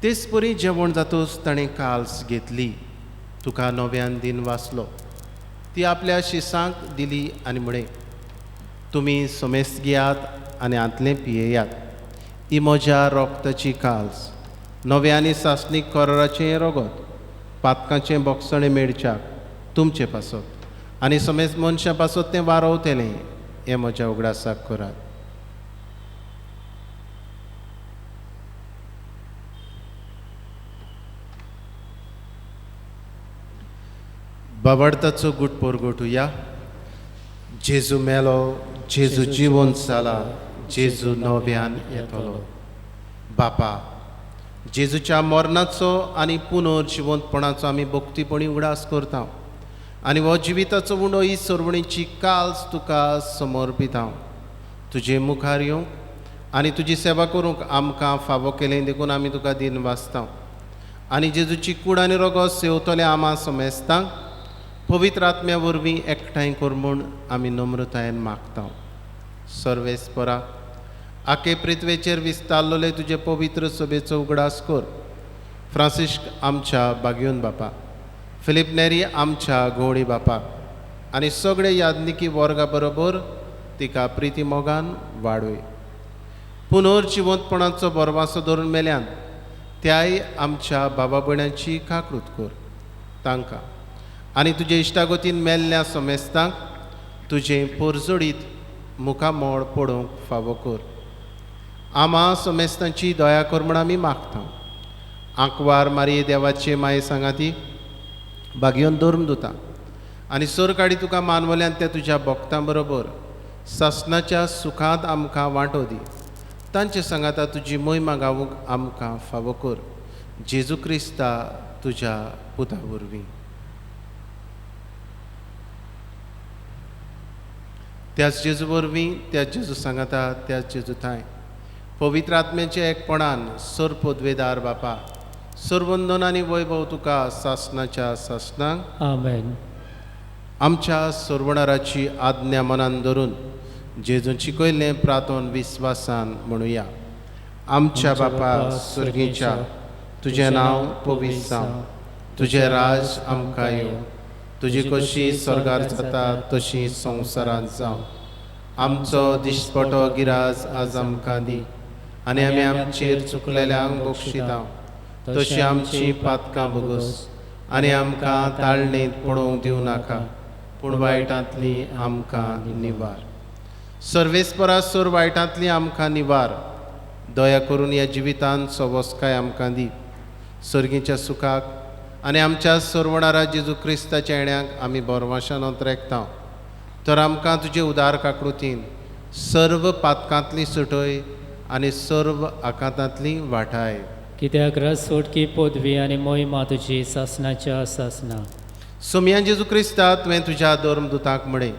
तेच परी जेवण जातूच ताणें काल्स घेतली. तुका नव्यान दिन वाचलो. ती आपल्या शिसांक दिली आनी म्हणे तुमी सोमेस घेयात आनी आंतलें पियेयात. ही म्हज्या रोगताची काल्स, नव्यानी सासणीक कोराचें रगत, पातकांचें बोगसणें मेडच्याक तुमचें पासत आनी सोमेस मनशां पासत तें वारोवतलें. हें म्हज्या उगडासाक करात. बाबडताचो गूट पोरगोटुया. जेजू मेलो, जेजू जिवंत जाला, जेजू नव्यान येतलो. बापा, जेजूच्या मरणाचो आनी पुनर्जिवंतपणाचो आमी भक्तीपणी उगडास करता आनी हो जिविताचो उंडो ही सोरवणीची काल्स तुका समर्पित हांव. तुजे मुखार येवंक आनी तुजी सेवा करूंक आमकां फावो केलें देखून आमी तुका दिन वाचता आनी जेजूची कूड आनी रगत सेवतले आमा सोमेस्तांक पवित्र आत्म्या वरवीं एकठांय कर म्हूण आमी नम्रतायेन मागता. सर्वेस्परा, आखे पृथ्वेचेर विस्तारलोले तुजे पवित्र सभेचो उगडास कर. फ्रांसिस्क आमच्या बागयोन बापा, फिलीप नेरी आमच्या घोवळी बापाक आनी सगळे यादनिकी वर्गा बरोबर तिका प्रिती मोगान वाडय. पुनर्जिवंतपणाचो बरवासो धरून मेल्यान त्याय आमच्या बाबा भयणांची काकूट कर. तांकां आनी तुजे इश्टागतीन मेल्ल्या सोमेस्तांक तुजें पोरजोडीत मुखामोळ पडोवंक फावो कर. आमा सोमेस्तांची दया कर म्हूण आमी मागता. आंकवार मारये देवाचे माये सांगाती बागयोन धर्म दिता आनी सर काडी तुका मानवल्यान त्या तुज्या भक्तां बरोबर सासणाच्या सुखांत आमकां वांटो दी. तांचे सांगाता तुजी महिमा गावूंक आमकां फावो कर. जेजू क्रिस्ता तुज्या पुता वरवीं. त्याच जेजू वरवीं, त्याच जेजू सांगाता, त्याच जेजू थाय पवित्र आत्म्याचे एकपणान सर पदवेदार बापा, सर्वंदन आनी वैभव तुका सासणाच्या सासणांक आमेन. आमच्या सर्वणाराची आज्ञा मनान धरून जेजून शिकयल्लें प्रार्थोन विस्वासान म्हणुया. आमच्या बापा सुर्गीच्या, तुजें नांव पवित्र जावं, तुजें राज आमकां येवं, तुजी कशी स्वर्गार जाता तशी संवसारांत जावं. आमचो दिश्टपटो गिराज आज आमकां दी आनी आमी आमचेर चुकलेल्यांक बक्षिता तशी आमची पातकां भोगोस आनी आमकां ताळणेंत पडोवंक दिवं नाका, पूण वायटांतली आमकां निवार. सर्वेस्परा सर वायटांतली आमकां निवार. दया करून ह्या जिवितांत सवस्काय आमकां दी. सर्गीच्या सुखाक आनी आमच्या सर्वणारा जेजू क्रिस्ताच्या येण्याक आमी बोरवाशान अंतरेकता. तर आमकां तुजे उदार काकृतीन सर्व पातकांतली सुटय आनी सर्व आकांतांतली वाटाय. कित्याक रस सोडकी पदवी आनी मोहिमा तुजी सासणाच्या सासना. सोम्या जेजू क्रिस्ता तुवें तुज्या धर्मदुतांक म्हणें,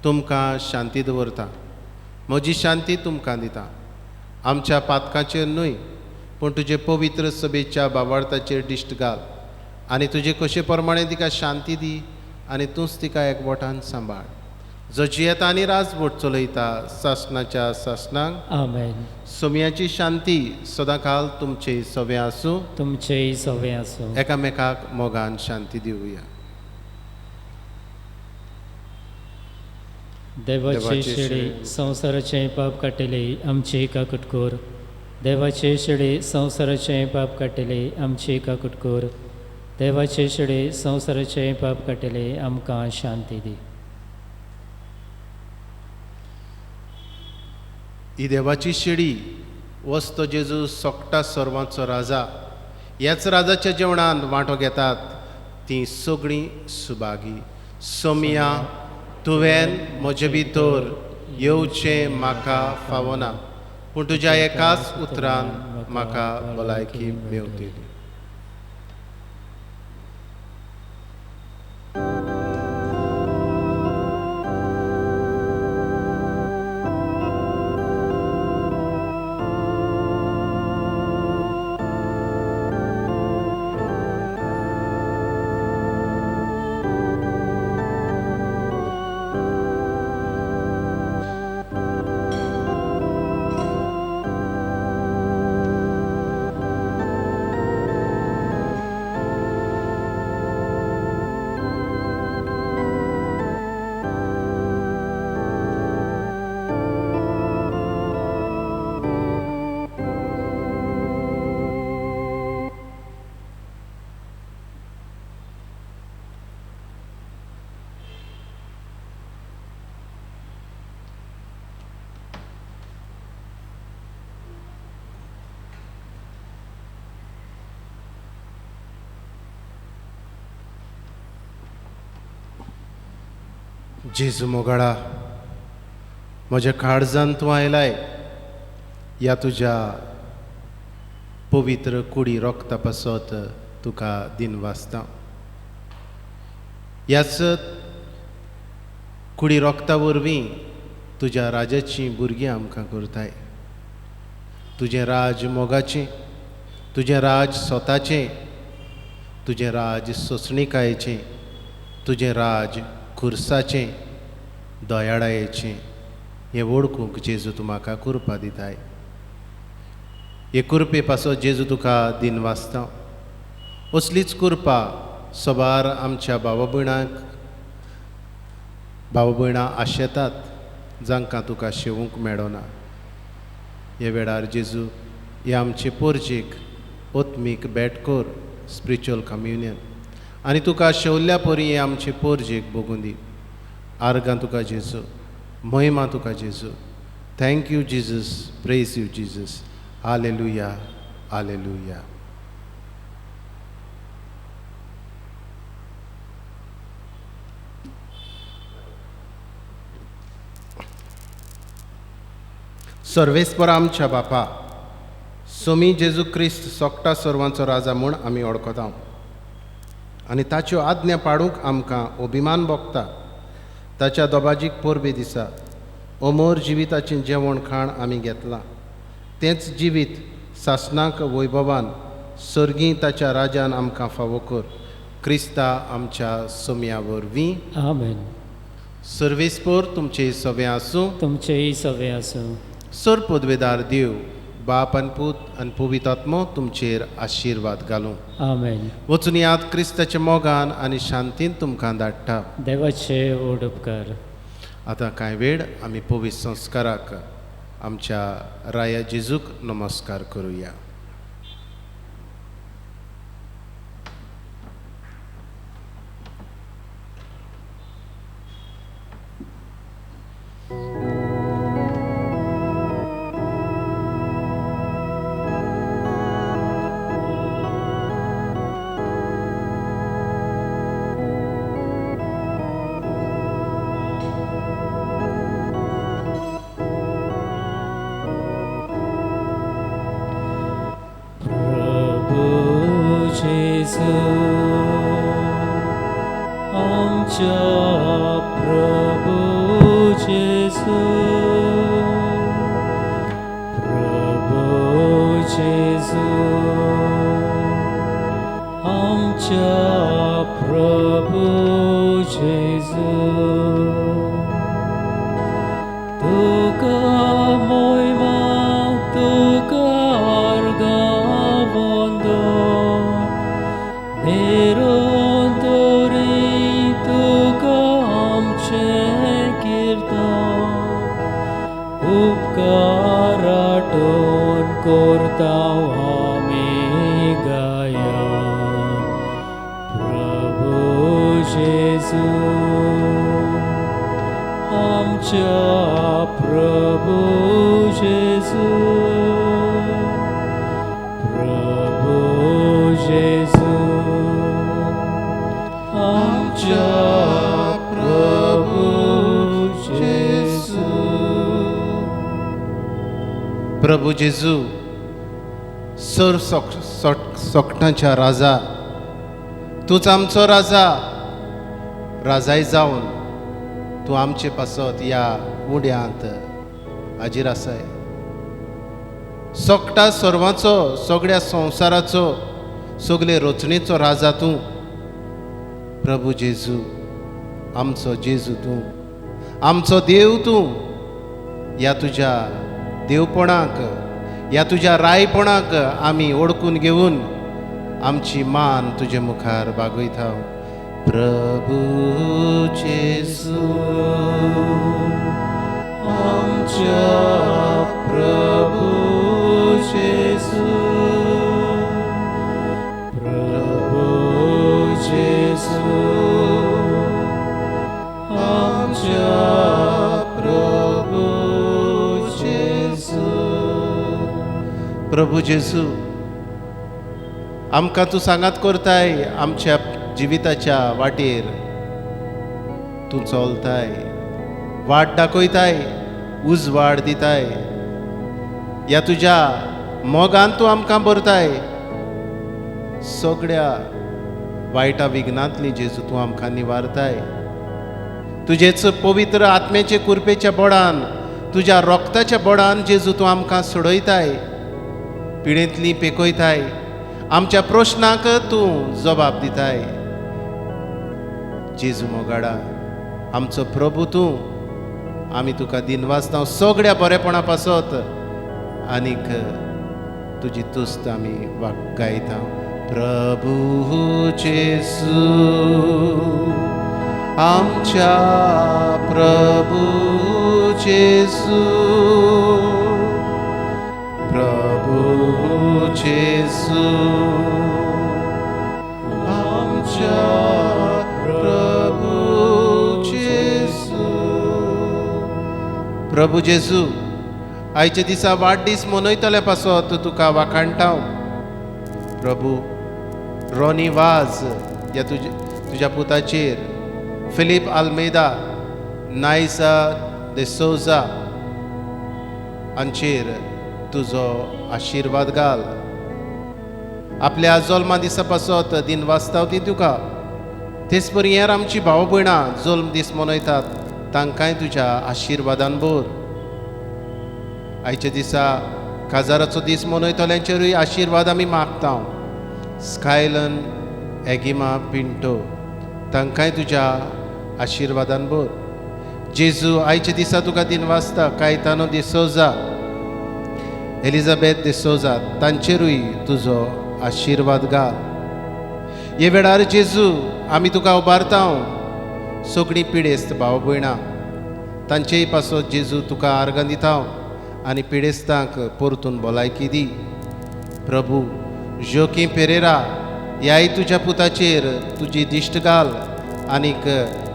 तुमकां शांती दवरता, म्हजी शांती तुमकां दिता. आमच्या पातकांचेर न्हय पूण तुजे पवित्र सभेच्या बाबार्थाचेर दिश्ट घाल आनी तुजे कशे प्रमाणे तिका शांती दी आनी तूंच तिका एकवटान सांबाळ. जो जियेता आनी राजवट चलयता सासणाच्या सासणांक आमेन. सोम्याची शांती सदांकाल तुमचे सवे आसूं. तुमचेय सवे आसूं. एकामेकाक मोगान शांती दिवया. देवाचे शेळे संवसाराचें पाप काडटले आमची काकूट कर. देवाचे शेळे संवसाराचें पाप काडटले आमची काकूट कर. देवाचे शेळे संवसाराचें पाप काडटले आमकां शांती दी. ही देवाची शेळी वस्त जेजू सोकटा सर्वांचो राजा. ह्याच राजाच्या जेवणांत वांटो घेतात ती सगळीं सुभागी. सोमिया, तुवें म्हजे भितर येवचें म्हाका फावना, पूण तुज्या एकाच उतरान म्हाका भलायकी मेवतली. जेजू मोगाळा, म्हज्या काळजांत तूं आयलाय. ह्या तुज्या पवित्र कुडी रोगता पासत तुका दिन वाचता. ह्याच कुडी रोगता वरवीं तुज्या राजाचीं भुरगीं आमकां करताय. तुजें राज मोगाचें, तुजें राज स्वताचें, तुजें राज सोंसणीकायेचें, तुजें राज खुर्साचें, दयाळायेचें हें वळखूंक जेजू तूं म्हाका कृपा दिताय. हे कृपे पासत जेजू तुका दिन वाचता. असलीच कृपा सोबार आमच्या भावा भयणां आशेतात जांकां तुका शेवूंक मेळना. हे वेळार जेजू हे आमचे पोरजेक ओत्मीक भेटकोर स्पिरिच्युअल कम्युनियन आनी तुका शेवल्ल्या परी हे आमचे पोरजेक भोगून दी. आर्गां तुका जेजू, महिमा तुका जेजू. Thank you Jesus, praise you Jesus. Hallelujah, hallelujah. सर्वेस्पर आमच्या बापा, सोमी जेजू क्रिस्त सोगटा सर्वांचो राजा म्हूण आमी वळखता आनी ताच्यो आज्ञा पाळूंक आमकां अभिमान भोगता. ताच्या दोबाजीक पोरबे दिसा अमोर जिविताचें जेवण खाण आमी घेतलां. तेंच जिवीत सासणाक वैभवान सर्गी ताच्या राजान आमकां फावो कर. क्रिस्ता आमच्या सोम्या वरवीं. आमेन. सर्वेस्पर तुमचे सवे आसूं. तुमचेही सवे आसूं. सर पदवेदार देव बाप आनी पूत आनी पवित्र आत्मो तुमचेर आशिर्वाद घालूं. आमेन. वचून याद क्रिस्ताच्या मोगान आनी शांतीन तुमकां धाडटा. देवाचे व्हड उपकार. आतां कांय वेळ आमी पवित्र संस्काराक आमच्या राया जेजूक नमस्कार करुया. प्रभू जेजू, सर सोगटांच्या राजा, तूंच आमचो राजा. राजाय जावन तूं आमचे पासत ह्या उड्यांत हाजीर आसाय. सोगटा सर्वांचो, सगळ्या संवसाराचो, सगळे रचणेचो राजा तूं. प्रभू जेजू, आमचो जेजू तूं, आमचो देव तूं. ह्या तुज्या देवपणाक, ह्या तुज्या रायपणाक आमी ओळखून घेवन आमची मान तुजे मुखार बागयता. प्रभू जेजू, आमच्या प्रभू जेजू, प्रभू जेजू, आमच्या प्रभू जेजू. प्रभू जेजू, आमकां तूं सांगात करताय आमच्या जिविताच्या वाटेर तूं चलताय, वाट दाखयताय, उजवाड दिताय. ह्या तुज्या मोगान तूं आमकां भरताय. सगळ्या वायटा विघ्नांतली जेजू तूं आमकां निवारताय. तुजेच पवित्र आत्म्याचे कुरपेच्या बोडान, तुज्या रोगताच्या बोडान जेजू तूं आमकां सोडयताय. पिडेंतली पेकयताय. आमच्या प्रश्नाक तूं जबाब दिताय. जेजू मोगाडा, आमचो प्रभू तूं. आमी तुका दिनवासता सगळ्या बरेपणा पासत आनीक तुजी तुस्त आमी गायता. प्रभू जेजू, आमच्या प्रभू जेजू, प्रभू जेजू, आमच्या प्रभू जेजू. प्रभू जेजू, आयच्या दिसा वाडदीस मनयतले पासत तुका वाखाणटा. प्रभू, रॉनी वाज ह्या तुज्या पुताचेर, फिलीप आल्मेदा, नायसा दे सोजा हांचेर तुजो आशिर्वाद घाल. आपल्या जल्मा दिसा पासत दिन वाचताव ती तुका. तेच परी हेर आमची भाव भयणां जल्म दीस मनयतात, तांकांय तुज्या आशिर्वादान भर. आयच्या दिसा काजाराचो दीस मनयतल्यांचेरूय आशिर्वाद आमी मागता. स्कायलन एगिमा पिंटो, तांकांय तुज्या आशिर्वादान भर. जेजू, आयच्या दिसा तुका दिन वाचता कायतानो दे सोजा, एलिझाबेथ दे सोजा, तांचेरूय तुजो आशिर्वाद घाल. हे वेळार जेजू आमी तुका उबारता. सगळीं पिडेस्त भाव भयणां तांचेय पासत जेजू तुका आर्गां दिता आनी पिडेस्तांक परतून भलायकी दी. प्रभू, जोकी पेरेरा ह्याय तुज्या पुताचेर तुजी दिश्ट घाल आनीक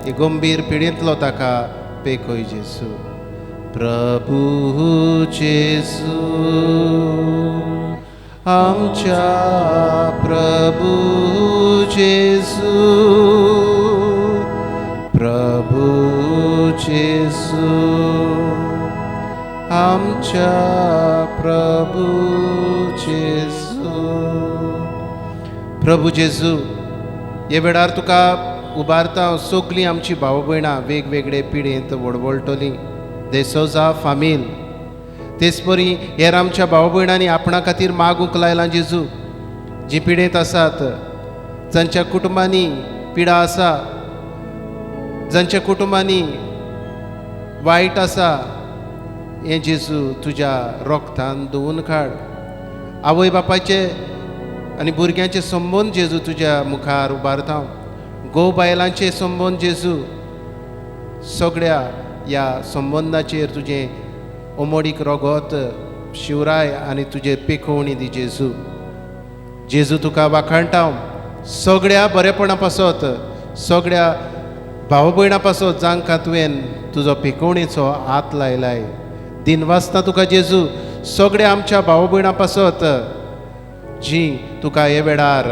हे गंभीर पिडेंतलो ताका पेकय जेजू. प्रभू जेजू, आमच्या प्रभू जेजू, प्रभू जेजू, आमच्या प्रभू जेजू. प्रभू जेजू, हे वेळार तुका उबारता सगळीं आमची भाव भयणां वेगवेगळे पिडेंत वडवळटलीं. देसोजा फामील, तेच परी हेर आमच्या भाव भयणांनी आपणा खातीर मागूंक लायलां जेजू. जीं पिडेंत आसात, जांच्या कुटुंबांनी पिडा आसा, जांच्या कुटुंबांनी वायट आसा, हें जेजू तुज्या रोगतान धुवून काड. आवय बापाचे आनी भुरग्यांचे संबंद जेजू तुज्या मुखार उबारता. घोव बायलांचे संबंद जेजू, सगळ्या ह्या संबंदाचेर तुजें ओमोडीक रोगोत शिवराय आनी तुजे पेखोवणी दी जेजू. जेजू तुका वाखाणटा. सगळ्या बरेपणा पासत, सगळ्या भाव भयणां पासत जांकां तुवें तुजो पेखोवणेचो हात लायलाय. दिन वाचता तुका जेजू सगळ्या आमच्या भाव भयणां पासत जीं तुका हे वेळार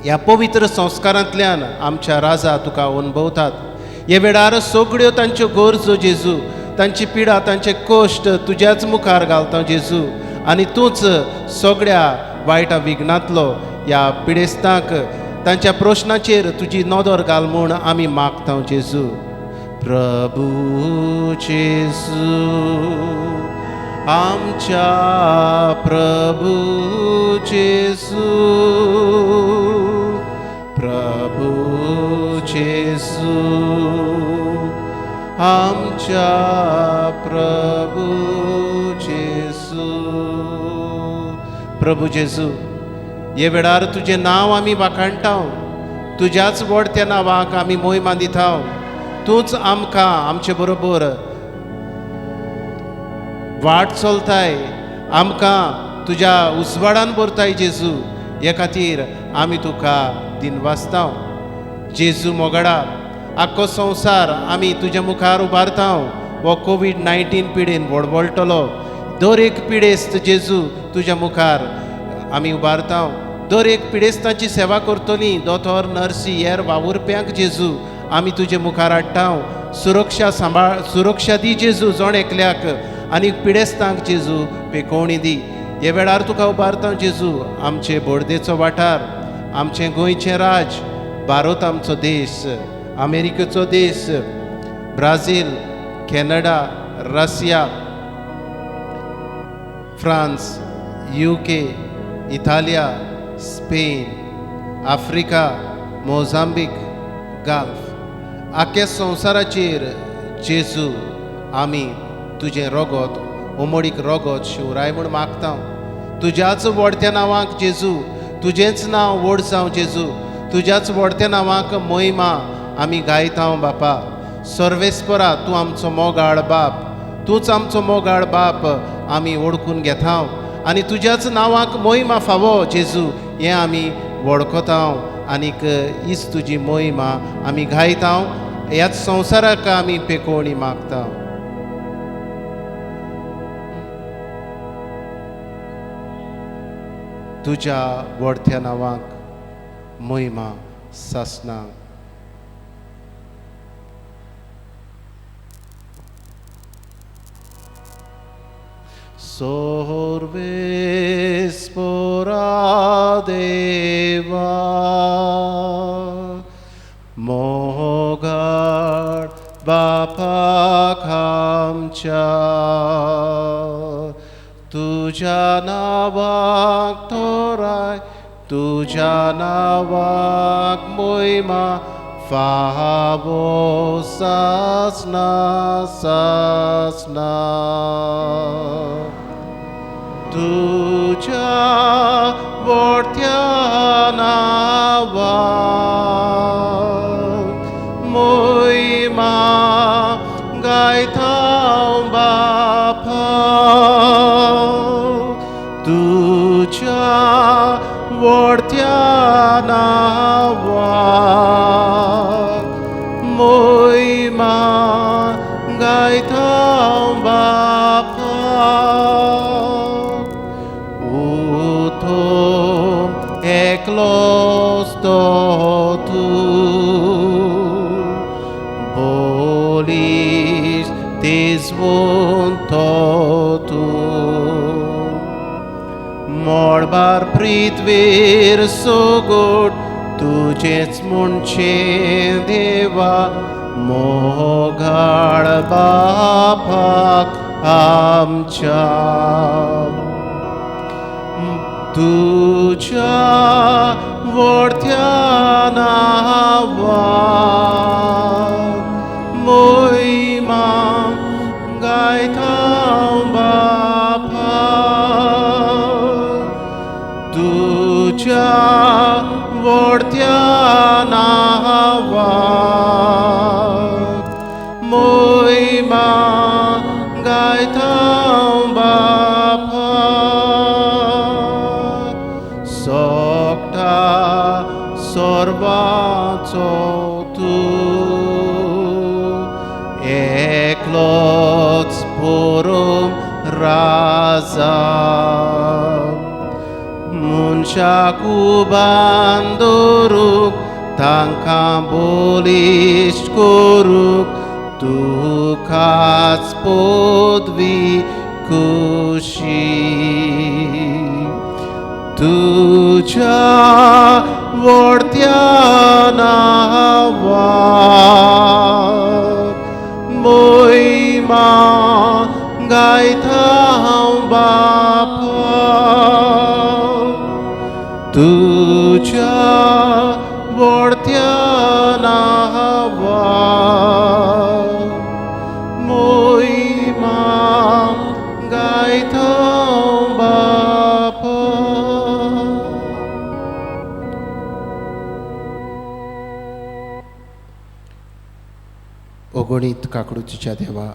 ह्या पवित्र संस्कारांतल्यान आमच्या राजा तुका अनुभवतात. हे वेळार सगळ्यो तांच्यो गरजो जेजू, तांची पिडा, तांचे कश्ट तुज्याच मुखार घालता जेजू. आनी तूंच सगळ्या वायटा विघ्नांतलो ह्या पिडेस्तांक तांच्या प्रश्नाचेर तुजी नदर घाल म्हूण आमी मागता जेजू. प्रभू जेजू, आमच्या प्रभू जेजू, प्रभू जेजू, आमच्या प्रभू जेजू. प्रभू जेजू, हे वेळार तुजें नांव आमी वाखाणटा. तुज्याच व्हडत्या नांवाक आमी मोहिमा दिता. तूंच आमकां आमचे बरोबर वाट चलताय, आमकां तुज्या उजवाडान भरताय जेजू. हे खातीर आमी तुका दिन वाचता. जेजू मोगाडा, आख्खो संवसार आमी तुज्या मुखार उबारता. हो कोवीड-19 पिडेन वडवळटलो दर एक पिडेस्त जेजू तुज्या मुखार आमी उबारता. दर एक पिडेस्तांची सेवा करतलीं दोतोर, नर्सी, हेर वावुरप्यांक जेजू आमी तुजे मुखार हाडटा सुरक्षा दी जेजू जोण एकल्याक आनी पिडेस्तांक जेजू पेकोवणी दी. हे वेळार तुका उबारता जेजू आमचे बोर्देचो वाठार, आमचें गोंयचें राज, भारत आमचो देश, अमेरिकेचो देश, Brazil, Canada, Russia, France, UK, Italia, Spain, Africa, Mozambique, gulf, आख्या संवसाराचेर जेजू आमी तुजें रगत उमडीक रगत शिवराय म्हूण मागता. तुज्याच व्हडत्या नांवाक जेजू, तुजेंच नांव व्हड जावं जेजू, तुज्याच व्हडत्या नांवाक महिमा आमी गायता बापा. सर्वेस्परा तूं आमचो मोगाळ बाप, तूंच आमचो मोगाळ बाप आमी ओळखून घेता आनी तुज्याच नांवाक महिमा फावो जेजू हें आमी वळखता आनीक हीच तुजी महिमा आमी गायता. ह्याच संवसाराक आमी पेकोवणी मागता. तुज्या व्हडत्या नांवाक महिमा सासना. Sorvespora Deva Mogar Bapak आमच्या तुझ्या नावाक तोराय तुझ्या नावाक महिमा फावो सासना सासना. तुझ्या व्हडत्या नावाक महिमा गायता बापा. तुझ्या व्हडत्या नावाक महिमा गायता बापा. Eklos to tu bolis tizvunto tu morbar pritvir sogod तुझेच मुनचे देवा मोगाळ बापाक आमच्या. तुझ्या व्हडत्या नावाक महिमा गायता बापा. तुझ्या व्हडत्या नावाक महिमा गायता बापा. सोगटा सर्वाचो तूं एकलोच परम राजा. मनशाक उबान दवरूंक तांकां बलिश्ट करूंक तुकाच पदवी खुशी. तुझ्या व्हडत्या नावाक महिमा गायता बापा. तुझ्या व्हडत्या नावाक महिमा गायता बापा. अगणित काकडूच्या देवा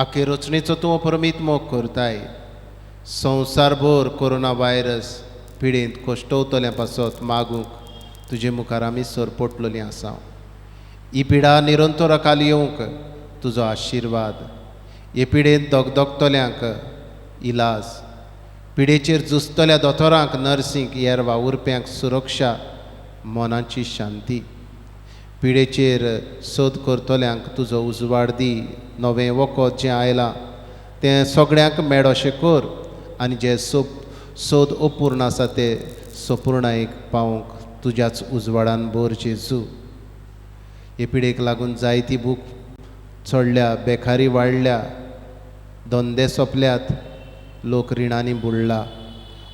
आखे रचणेचो तूं अपरमीत मोग करताय. संवसारभर कोरोना व्हायरस पिडेंत कश्टवतल्या पासत मागूंक तुजे मुखार आमी सरपटलेलीं आसा. ही पिडा निरंतर खाली येवंक तुजो आशिर्वाद. हे पिडेंत दोगदोगतल्यांक इलाज, पिडेचेर झुजतल्या दोतोरांक नर्सींक हेर वावुरप्यांक सुरक्षा, मनाची शांती. पिडेचेर सोद करतल्यांक तुजो उजवाड दी. नवें वखद जें आयलां तें सगळ्यांक मेळ अशें कर आनी जे सोद अपूर्ण आसा ते सपूर्णायेक पावोवंक तुज्याच उजवाडान भर जेजू. हे पिडेक लागून जायती भूक चडल्या, बेकारी वाडल्या, धंदे सोंपल्यात, लोक रिणांनी बुडला.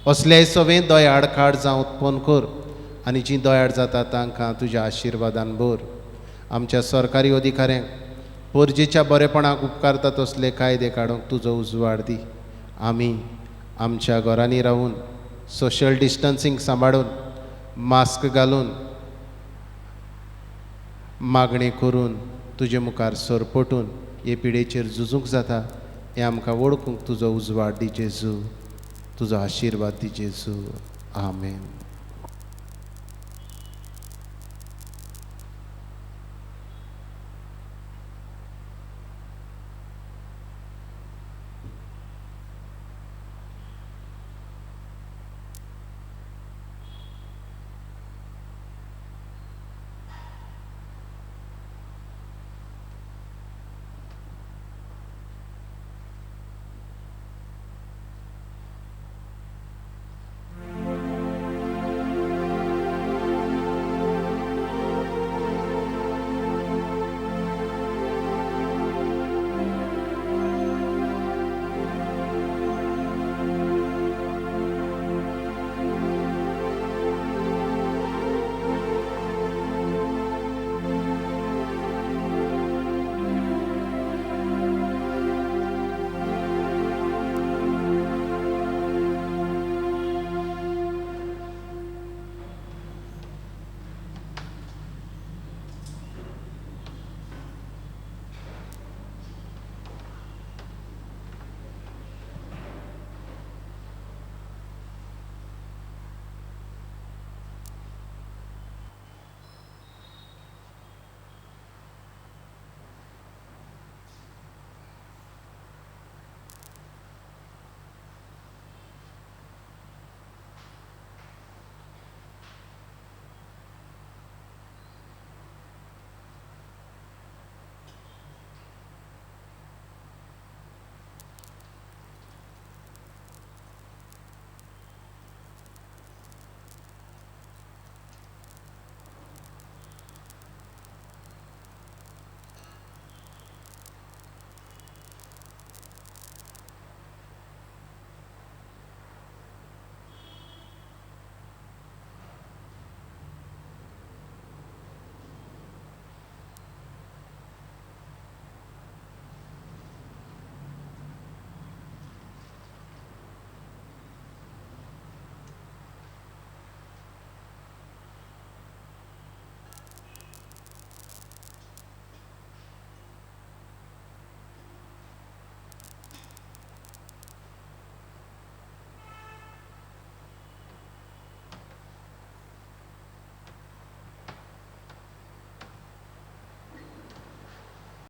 असलेय सगळें दोयाड काड जावं उत्पन्न कर आनी जीं दोयाड जाता तांकां तुज्या आशिर्वादान भर. आमच्या सरकारी अधिकाऱ्यांक परजेच्या बरेपणाक उपकारता तसले कायदे काडूंक तुजो उजवाड दी. आमी आमच्या घरांनी रावून सोशल डिस्टन्सींग सांबाळून, मास्क घालून, मागणी करून तुजे मुखार सरपटून हे पिडेचेर झुजूंक जाता. हें आमकां वळखूंक तुजो उजवाड दी जेजू, तुजो आशिर्वाद दी जेजू. आमेन.